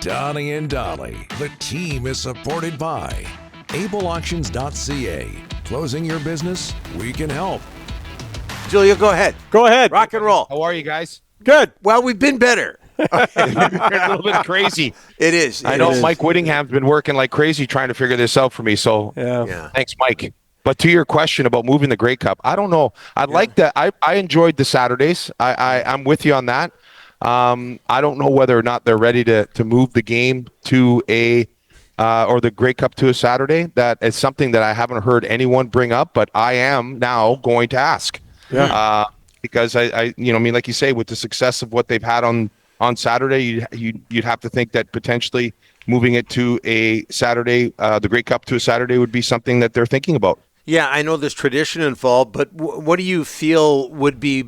Donnie and Dolly. The team is supported by ableauctions.ca. Closing your business? We can help. Julia, go ahead. Go ahead. Rock and roll. How are you guys? Good. Well, we've been better. A little bit crazy. It is. I know Mike Whittingham's been working like crazy trying to figure this out for me. So thanks, Mike. But to your question about moving the Grey Cup, I don't know. Like that. I enjoyed the Saturdays. I'm with you on that. I don't know whether or not they're ready to move the game to or the Grey Cup to a Saturday. That is something that I haven't heard anyone bring up, but I am now going to ask. Yeah. Because like you say, with the success of what they've had on Saturday, you'd have to think that potentially moving it to a Saturday, the Grey Cup to a Saturday, would be something that they're thinking about. Yeah, I know there's tradition involved, but what do you feel would be,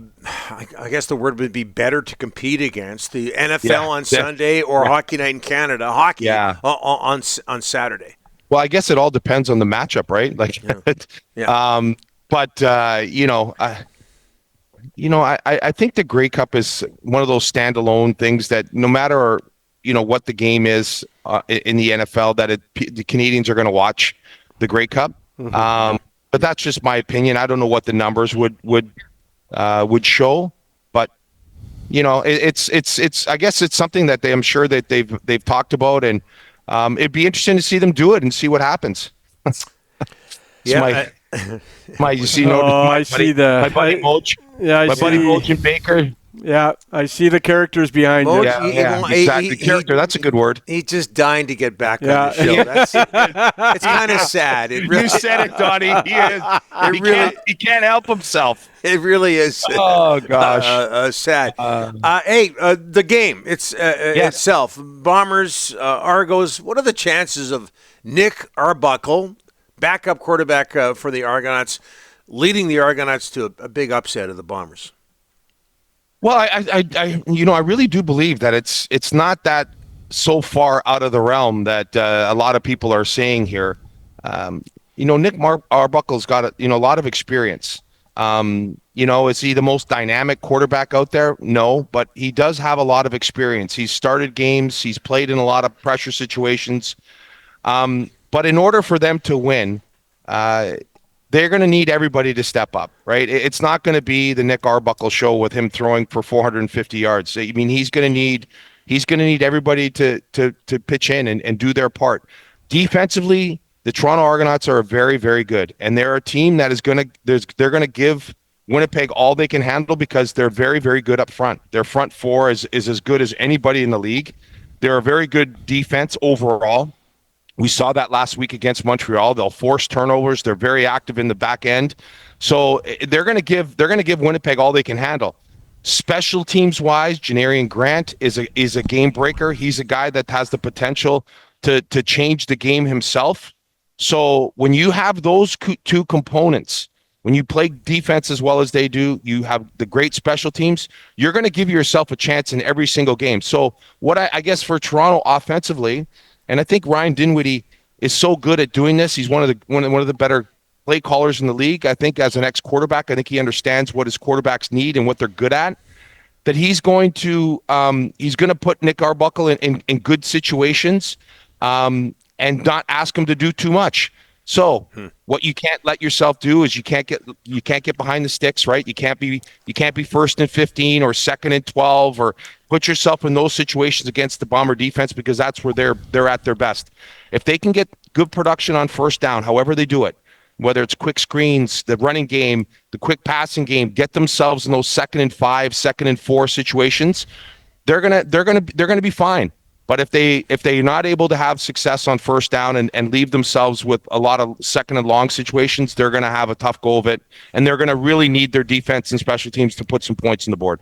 I guess the word would be better to compete against, the NFL on Sunday or Hockey Night in Canada, hockey on Saturday? Well, I guess it all depends on the matchup, right? Like, I think the Grey Cup is one of those standalone things that no matter, what the game is in the NFL, that the Canadians are going to watch the Grey Cup. Mm-hmm. But that's just my opinion. I don't know what the numbers would show, but it's I guess it's something that I'm sure that they've talked about, and it'd be interesting to see them do it and see what happens. I see my buddy Mulch. Yeah, my buddy Mulch and Baker. Yeah, I see the characters behind it. Exactly. Character, that's a good word. He's just dying to get back on the show. It's kind of sad. You said it, Donnie. He is. He can't help himself. It really is. Oh, gosh. Sad. The game itself. Bombers, Argos, what are the chances of Nick Arbuckle, backup quarterback for the Argonauts, leading the Argonauts to a big upset of the Bombers? Well, I really do believe that it's not that so far out of the realm that a lot of people are saying here. Nick Arbuckle's got a lot of experience. Is he the most dynamic quarterback out there? No, but he does have a lot of experience. He's started games. He's played in a lot of pressure situations. But in order for them to win, they're going to need everybody to step up, right? It's not going to be the Nick Arbuckle show with him throwing for 450 yards. I mean, he's going to need everybody to pitch in and do their part. Defensively, the Toronto Argonauts are very, very good, and they're a team that is going to give Winnipeg all they can handle because they're very, very good up front. Their front four is as good as anybody in the league. They're a very good defense overall. We saw that last week against Montreal. They'll force turnovers. They're very active in the back end. So they're going to give Winnipeg all they can handle. Special teams wise, Janarian Grant is a game breaker. He's a guy that has the potential to change the game himself. So when you have those two components, when you play defense as well as they do, you have the great special teams, you're going to give yourself a chance in every single game. So what I guess for Toronto offensively, and I think Ryan Dinwiddie is so good at doing this. He's one of the better play callers in the league. I think as an ex-quarterback, I think he understands what his quarterbacks need and what they're good at. That he's going to put Nick Arbuckle in good situations and not ask him to do too much. So what you can't let yourself do is you can't get behind the sticks, right? You can't be 1st and 15 or 2nd and 12 or put yourself in those situations against the Bomber defense because that's where they're at their best. If they can get good production on first down, however they do it, whether it's quick screens, the running game, the quick passing game, get themselves in those 2nd and 5, 2nd and 4 situations, they're gonna be fine. But if they're not able to have success on first down and leave themselves with a lot of second and long situations, they're going to have a tough go of it, and they're going to really need their defense and special teams to put some points on the board.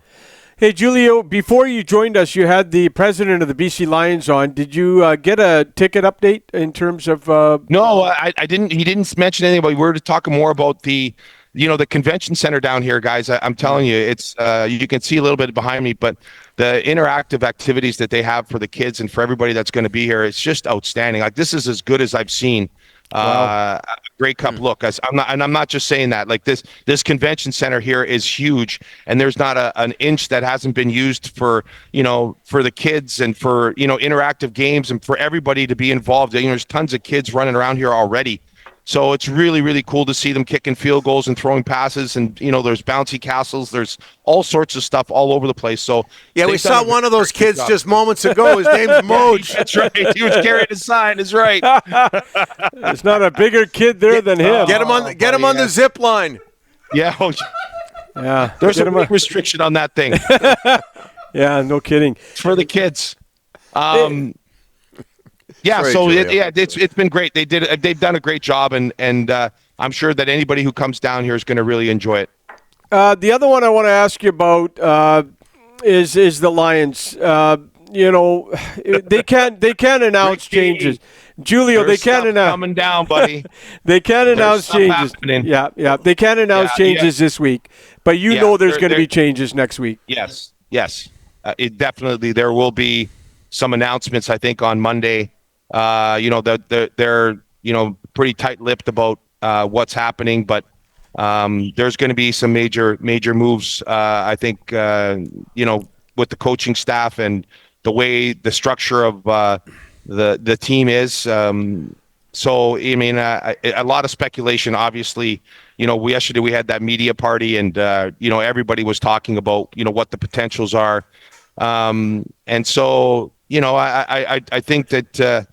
Hey, Giulio, before you joined us, you had the president of the BC Lions on. Did you get a ticket update in terms of... No, I didn't. He didn't mention anything, but we were talking more about the convention center down here, guys. I'm telling you, it's you can see a little bit behind me, but the interactive activities that they have for the kids and for everybody that's going to be here, it's just outstanding. Like, this is as good as I've seen. Wow. Grey Cup look. I'm not just saying that. Like this convention center here is huge, and there's not an inch that hasn't been used for for the kids and for interactive games and for everybody to be involved. There's tons of kids running around here already. So it's really, really cool to see them kicking field goals and throwing passes. And, there's bouncy castles. There's all sorts of stuff all over the place. So yeah, we saw one of those kids just moments ago. His name's Moj. That's right. He was carrying a sign. That's right. There's not a bigger kid there than him. Get him on the zip line. Yeah. Yeah. There's a big restriction on that thing. Yeah, no kidding. It's for the kids. Yeah, Sorry, it's been great. They've done a great job, and I'm sure that anybody who comes down here is going to really enjoy it. The other one I want to ask you about is the Lions. They can't announce changes. Giulio, they can't announce coming down, buddy. They can't announce changes. Happening. Yeah. They can't announce changes this week, but know there's going to be changes next week. Yes. It definitely there will be some announcements. I think on Monday. They're pretty tight-lipped about what's happening, but there's going to be some major moves. I think with the coaching staff and the structure of the team is. So I mean, a lot of speculation. Obviously, yesterday we had that media party, and everybody was talking about what the potentials are, and so I think that.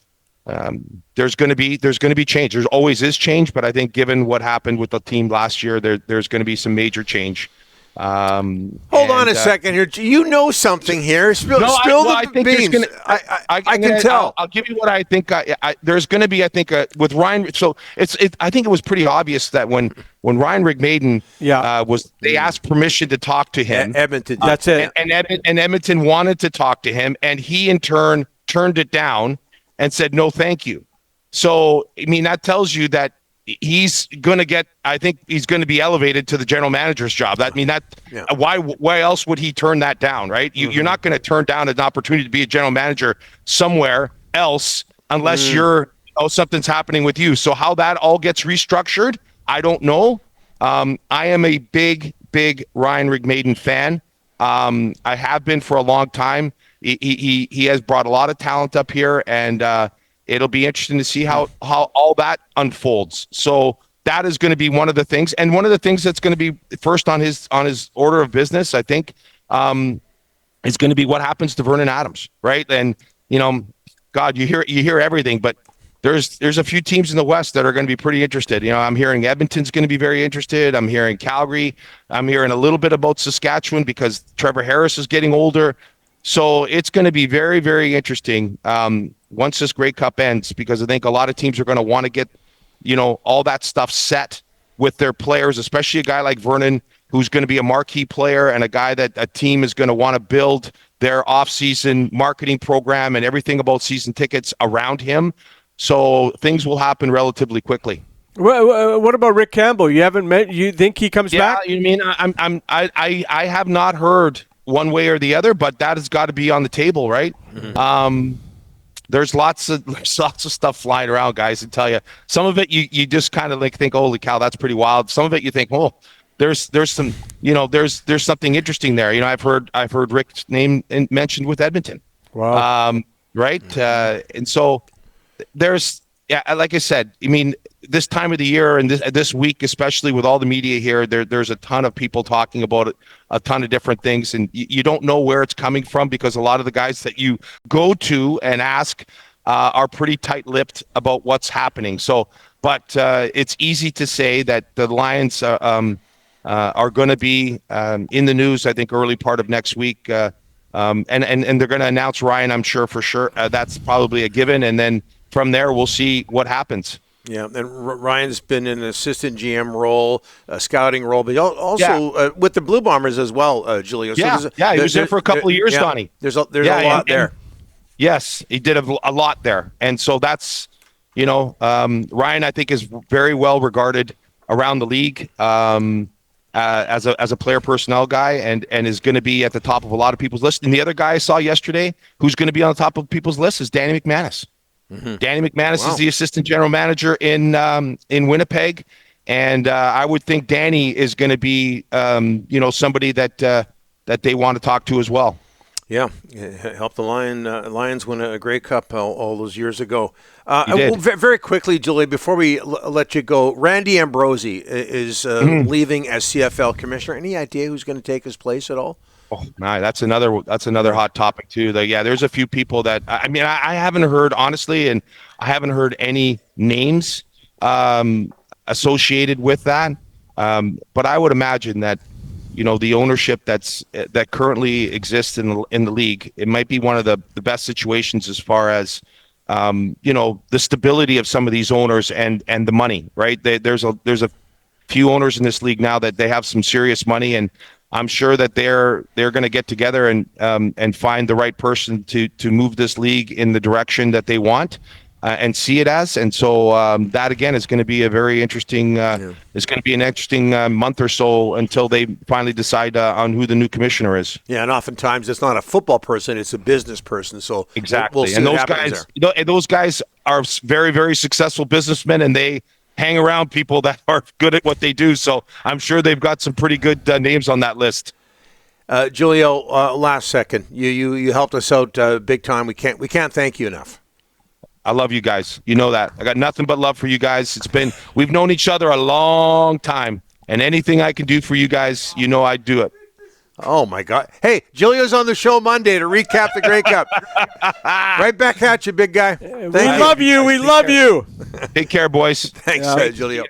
There's going to be change. There's always is change, but I think given what happened with the team last year, there's going to be some major change. Hold on a second here. You know something here. Spill the beans. I can tell. I'll give you what I think. There's going to be, I think, with Ryan. So I think it was pretty obvious that when Ryan Rigmaiden they asked permission to talk to him. Edmonton. That's it. And Edmonton wanted to talk to him, and he in turn turned it down and said, no, thank you. So, I mean, that tells you that he's going to be elevated to the general manager's job. Why else would he turn that down, right? You're not going to turn down an opportunity to be a general manager somewhere else unless something's happening with you. So how that all gets restructured, I don't know. I am a big Ryan Rigmaiden fan. I have been for a long time. He has brought a lot of talent up here, and it'll be interesting to see how all that unfolds. So that is going to be one of the things, and one of the things that's going to be first on his order of business, I think, is going to be what happens to Vernon Adams, right? And God, you hear everything, but there's a few teams in the West that are going to be pretty interested. I'm hearing Edmonton's going to be very interested. I'm hearing Calgary. I'm hearing a little bit about Saskatchewan because Trevor Harris is getting older. So it's going to be very, very interesting once this Grey Cup ends, because I think a lot of teams are going to want to get, all that stuff set with their players, especially a guy like Vernon, who's going to be a marquee player and a guy that a team is going to want to build their off-season marketing program and everything about season tickets around him. So things will happen relatively quickly. What about Rick Campbell? You haven't met? You think he comes back? Yeah, you mean I have not heard one way or the other, but that has got to be on the table, right? Mm-hmm. There's lots of stuff flying around, guys. I tell you, some of it you just kind of think, holy cow, that's pretty wild. Some of it you think, oh, there's some, there's something interesting there. I've heard Rick's name mentioned with Edmonton. Wow. Right. Mm-hmm. And so there's, like I said, I mean, this time of the year and this week, especially with all the media here, there's a ton of people talking about it, a ton of different things, and you don't know where it's coming from because a lot of the guys that you go to and ask are pretty tight-lipped about what's happening. So, but it's easy to say that the Lions are going to be in the news, I think, early part of next week, and they're going to announce Ryan, I'm sure for sure. That's probably a given, and then from there we'll see what happens. Yeah, and Ryan's been in an assistant GM role, a scouting role, but also with the Blue Bombers as well, Giulio. So he was there for a couple of years, Donnie. There's a lot there. Yes, he did a lot there. And so that's, Ryan, I think, is very well regarded around the league as a player personnel guy and is going to be at the top of a lot of people's list. And the other guy I saw yesterday who's going to be on the top of people's list is Danny McManus. Danny McManus is the assistant general manager in Winnipeg, and I would think Danny is going to be somebody that they want to talk to as well. Yeah, helped the Lions win a Grey Cup all those years ago. Very quickly, Julie, before we let you go, Randy Ambrosi is leaving as CFL commissioner. Any idea who's going to take his place at all? Oh, no, that's another hot topic too. There's a few people that I haven't heard, honestly, and I haven't heard any names associated with that. But I would imagine that the ownership that currently exists in the league, it might be one of the best situations as far as the stability of some of these owners and the money. Right, there's a few owners in this league now that they have some serious money, and I'm sure that they're going to get together and find the right person to move this league in the direction that they want and see it as. And so that again is going to be a very interesting. It's going to be an interesting month or so until they finally decide on who the new commissioner is. Yeah, and oftentimes it's not a football person; it's a business person. So exactly, we'll see and what happens there. those guys are very, very successful businessmen, and they hang around people that are good at what they do. So I'm sure they've got some pretty good names on that list. Giulio, last second, you helped us out big time. We can't thank you enough. I love you guys. You know that. I got nothing but love for you guys. We've known each other a long time, and anything I can do for you guys, I'd do it. Oh, my God. Hey, Giulio's on the show Monday to recap the Grey Cup. Right back at you, big guy. We love you. We love you. Take care, boys. Thanks, Giulio.